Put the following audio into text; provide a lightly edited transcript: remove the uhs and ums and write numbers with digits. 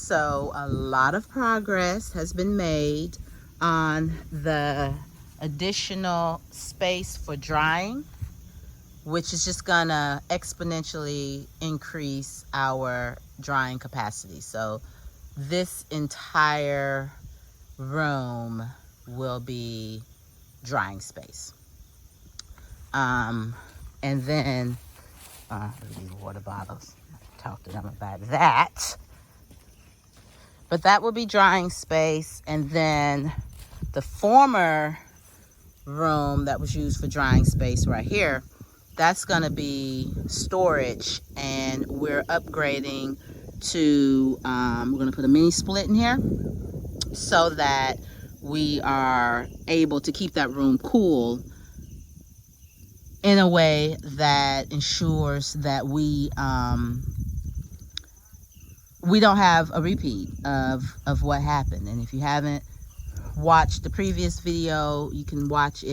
So a lot of progress has been made on the additional space for drying, which is just gonna exponentially increase our drying capacity. So this entire room will be drying space. And then these water bottles, talk to them about that. But that will be drying space. And then the former room that was used for drying space right here, that's gonna be storage, and we're upgrading to, we're gonna put a mini split in here so that we are able to keep that room cool in a way that ensures that we don't have a repeat of what happened. And if you haven't watched the previous video, you can watch it.